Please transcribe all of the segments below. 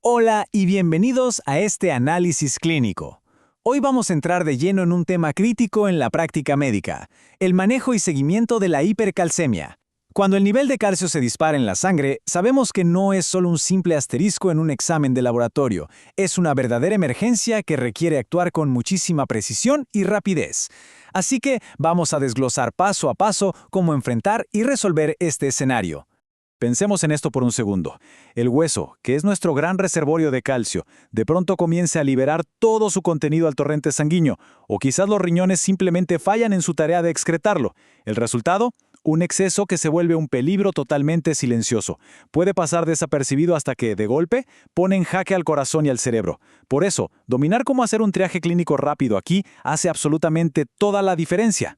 Hola y bienvenidos a este análisis clínico. Hoy vamos a entrar de lleno en un tema crítico en la práctica médica, el manejo y seguimiento de la hipercalcemia. Cuando el nivel de calcio se dispara en la sangre, sabemos que no es solo un simple asterisco en un examen de laboratorio, es una verdadera emergencia que requiere actuar con muchísima precisión y rapidez. Así que vamos a desglosar paso a paso cómo enfrentar y resolver este escenario. Pensemos en esto por un segundo. El hueso, que es nuestro gran reservorio de calcio, de pronto comienza a liberar todo su contenido al torrente sanguíneo, o quizás los riñones simplemente fallan en su tarea de excretarlo. ¿El resultado? Un exceso que se vuelve un peligro totalmente silencioso. Puede pasar desapercibido hasta que, de golpe, pone en jaque al corazón y al cerebro. Por eso, dominar cómo hacer un triaje clínico rápido aquí hace absolutamente toda la diferencia.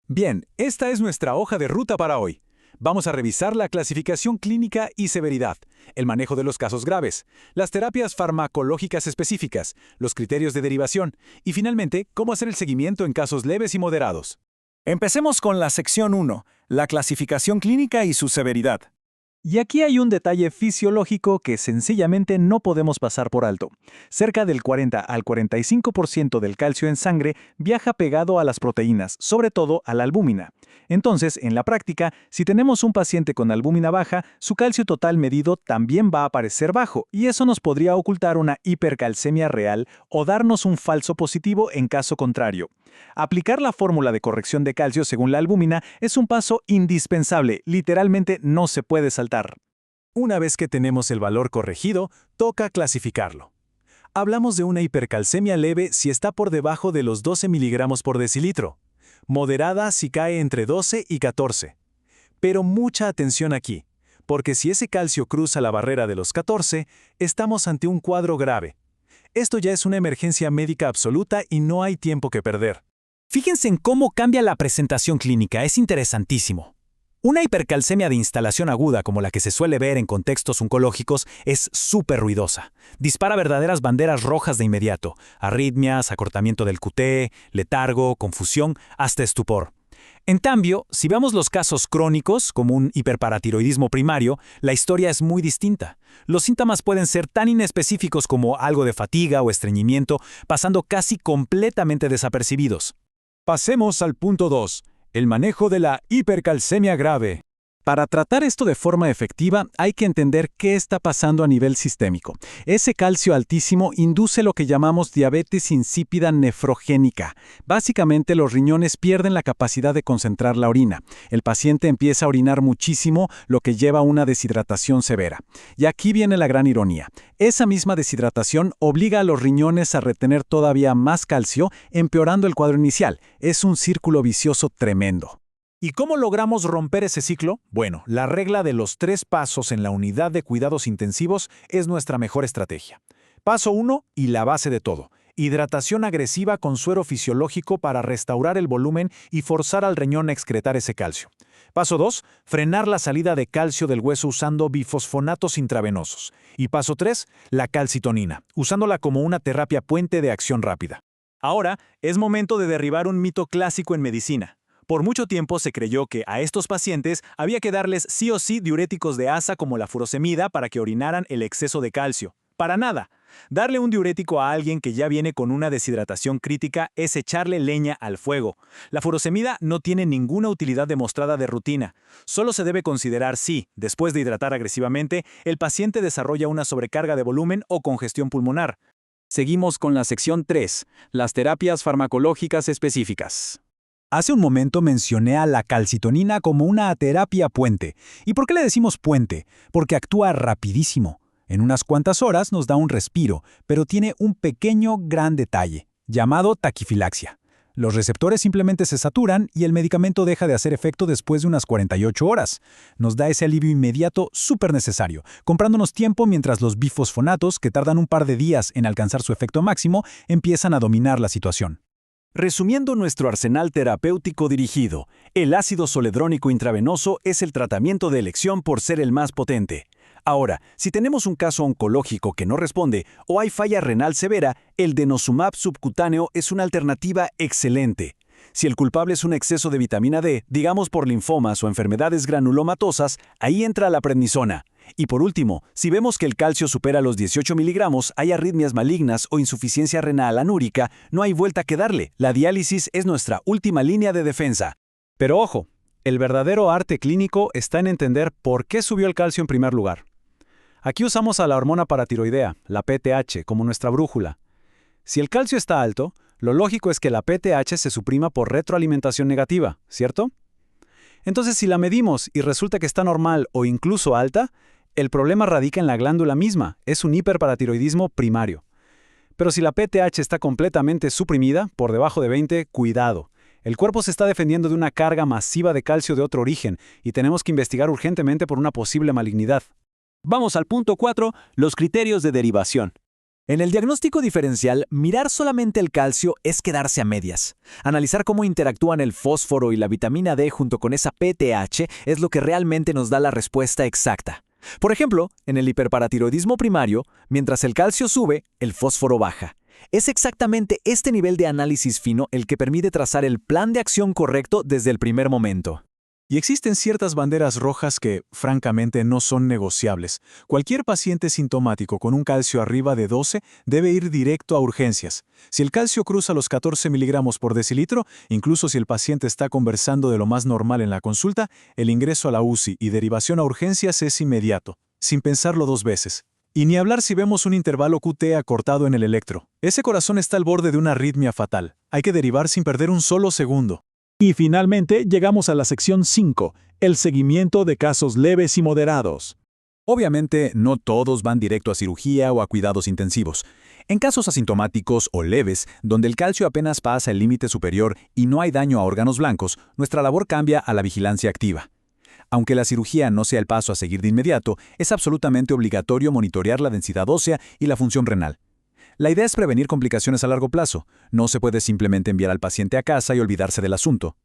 Bien, esta es nuestra hoja de ruta para hoy. Vamos a revisar la clasificación clínica y severidad, el manejo de los casos graves, las terapias farmacológicas específicas, los criterios de derivación y, finalmente, cómo hacer el seguimiento en casos leves y moderados. Empecemos con la sección 1, la clasificación clínica y su severidad. Y aquí hay un detalle fisiológico que sencillamente no podemos pasar por alto. Cerca del 40 al 45% del calcio en sangre viaja pegado a las proteínas, sobre todo a la albúmina. Entonces, en la práctica, si tenemos un paciente con albúmina baja, su calcio total medido también va a aparecer bajo, y eso nos podría ocultar una hipercalcemia real o darnos un falso positivo en caso contrario. Aplicar la fórmula de corrección de calcio según la albúmina es un paso indispensable, literalmente no se puede saltar. Una vez que tenemos el valor corregido, toca clasificarlo. Hablamos de una hipercalcemia leve si está por debajo de los 12 miligramos por decilitro, moderada si cae entre 12 y 14. Pero mucha atención aquí, porque si ese calcio cruza la barrera de los 14, estamos ante un cuadro grave. Esto ya es una emergencia médica absoluta y no hay tiempo que perder. Fíjense en cómo cambia la presentación clínica, es interesantísimo. Una hipercalcemia de instalación aguda como la que se suele ver en contextos oncológicos es súper ruidosa. Dispara verdaderas banderas rojas de inmediato, arritmias, acortamiento del QT, letargo, confusión, hasta estupor. En cambio, si vemos los casos crónicos, como un hiperparatiroidismo primario, la historia es muy distinta. Los síntomas pueden ser tan inespecíficos como algo de fatiga o estreñimiento, pasando casi completamente desapercibidos. Pasemos al punto 2, el manejo de la hipercalcemia grave. Para tratar esto de forma efectiva, hay que entender qué está pasando a nivel sistémico. Ese calcio altísimo induce lo que llamamos diabetes insípida nefrogénica. Básicamente, los riñones pierden la capacidad de concentrar la orina. El paciente empieza a orinar muchísimo, lo que lleva a una deshidratación severa. Y aquí viene la gran ironía. Esa misma deshidratación obliga a los riñones a retener todavía más calcio, empeorando el cuadro inicial. Es un círculo vicioso tremendo. ¿Y cómo logramos romper ese ciclo? Bueno, la regla de los 3 pasos en la unidad de cuidados intensivos es nuestra mejor estrategia. Paso 1 y la base de todo. Hidratación agresiva con suero fisiológico para restaurar el volumen y forzar al riñón a excretar ese calcio. Paso 2, frenar la salida de calcio del hueso usando bifosfonatos intravenosos. Y paso 3, la calcitonina, usándola como una terapia puente de acción rápida. Ahora, es momento de derribar un mito clásico en medicina. Por mucho tiempo se creyó que a estos pacientes había que darles sí o sí diuréticos de asa como la furosemida para que orinaran el exceso de calcio. Para nada. Darle un diurético a alguien que ya viene con una deshidratación crítica es echarle leña al fuego. La furosemida no tiene ninguna utilidad demostrada de rutina. Solo se debe considerar si, después de hidratar agresivamente, el paciente desarrolla una sobrecarga de volumen o congestión pulmonar. Seguimos con la sección 3, las terapias farmacológicas específicas. Hace un momento mencioné a la calcitonina como una terapia puente. ¿Y por qué le decimos puente? Porque actúa rapidísimo. En unas cuantas horas nos da un respiro, pero tiene un pequeño gran detalle, llamado taquifilaxia. Los receptores simplemente se saturan y el medicamento deja de hacer efecto después de unas 48 horas. Nos da ese alivio inmediato súper necesario, comprándonos tiempo mientras los bifosfonatos, que tardan un par de días en alcanzar su efecto máximo, empiezan a dominar la situación. Resumiendo nuestro arsenal terapéutico dirigido, el ácido zoledrónico intravenoso es el tratamiento de elección por ser el más potente. Ahora, si tenemos un caso oncológico que no responde o hay falla renal severa, el denosumab subcutáneo es una alternativa excelente. Si el culpable es un exceso de vitamina D, digamos por linfomas o enfermedades granulomatosas, ahí entra la prednisona. Y por último, si vemos que el calcio supera los 18 miligramos, hay arritmias malignas o insuficiencia renal anúrica, no hay vuelta que darle. La diálisis es nuestra última línea de defensa. Pero ojo, el verdadero arte clínico está en entender por qué subió el calcio en primer lugar. Aquí usamos a la hormona paratiroidea, la PTH, como nuestra brújula. Si el calcio está alto, lo lógico es que la PTH se suprima por retroalimentación negativa, ¿cierto? Entonces, si la medimos y resulta que está normal o incluso alta, el problema radica en la glándula misma, es un hiperparatiroidismo primario. Pero si la PTH está completamente suprimida, por debajo de 20, cuidado. El cuerpo se está defendiendo de una carga masiva de calcio de otro origen y tenemos que investigar urgentemente por una posible malignidad. Vamos al punto 4, los criterios de derivación. En el diagnóstico diferencial, mirar solamente el calcio es quedarse a medias. Analizar cómo interactúan el fósforo y la vitamina D junto con esa PTH es lo que realmente nos da la respuesta exacta. Por ejemplo, en el hiperparatiroidismo primario, mientras el calcio sube, el fósforo baja. Es exactamente este nivel de análisis fino el que permite trazar el plan de acción correcto desde el primer momento. Y existen ciertas banderas rojas que, francamente, no son negociables. Cualquier paciente sintomático con un calcio arriba de 12 debe ir directo a urgencias. Si el calcio cruza los 14 miligramos por decilitro, incluso si el paciente está conversando de lo más normal en la consulta, el ingreso a la UCI y derivación a urgencias es inmediato, sin pensarlo dos veces. Y ni hablar si vemos un intervalo QT acortado en el electro. Ese corazón está al borde de una arritmia fatal. Hay que derivar sin perder un solo segundo. Y finalmente llegamos a la sección 5, el seguimiento de casos leves y moderados. Obviamente, no todos van directo a cirugía o a cuidados intensivos. En casos asintomáticos o leves, donde el calcio apenas pasa el límite superior y no hay daño a órganos blancos, nuestra labor cambia a la vigilancia activa. Aunque la cirugía no sea el paso a seguir de inmediato, es absolutamente obligatorio monitorear la densidad ósea y la función renal. La idea es prevenir complicaciones a largo plazo. No se puede simplemente enviar al paciente a casa y olvidarse del asunto.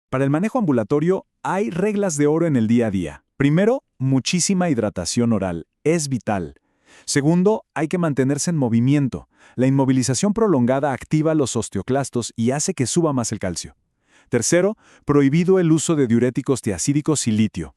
Para el manejo ambulatorio, hay reglas de oro en el día a día. Primero, muchísima hidratación oral. Es vital. Segundo, hay que mantenerse en movimiento. La inmovilización prolongada activa los osteoclastos y hace que suba más el calcio. Tercero, prohibido el uso de diuréticos tiacídicos y litio.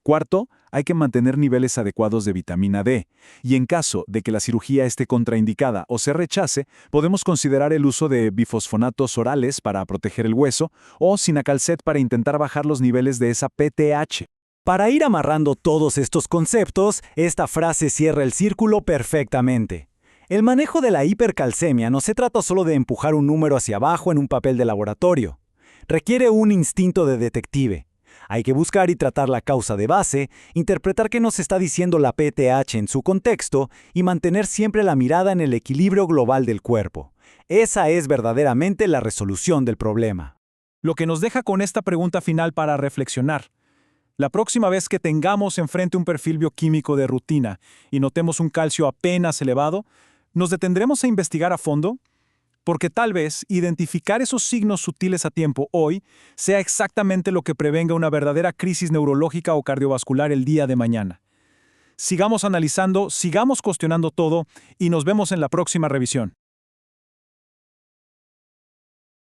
Cuarto, hay que mantener niveles adecuados de vitamina D, y en caso de que la cirugía esté contraindicada o se rechace, podemos considerar el uso de bifosfonatos orales para proteger el hueso o Cinacalcet para intentar bajar los niveles de esa PTH. Para ir amarrando todos estos conceptos, esta frase cierra el círculo perfectamente. El manejo de la hipercalcemia no se trata solo de empujar un número hacia abajo en un papel de laboratorio. Requiere un instinto de detective. Hay que buscar y tratar la causa de base, interpretar qué nos está diciendo la PTH en su contexto y mantener siempre la mirada en el equilibrio global del cuerpo. Esa es verdaderamente la resolución del problema. Lo que nos deja con esta pregunta final para reflexionar. La próxima vez que tengamos enfrente un perfil bioquímico de rutina y notemos un calcio apenas elevado, ¿nos detendremos a investigar a fondo? Porque tal vez identificar esos signos sutiles a tiempo hoy sea exactamente lo que prevenga una verdadera crisis neurológica o cardiovascular el día de mañana. Sigamos analizando, sigamos cuestionando todo y nos vemos en la próxima revisión.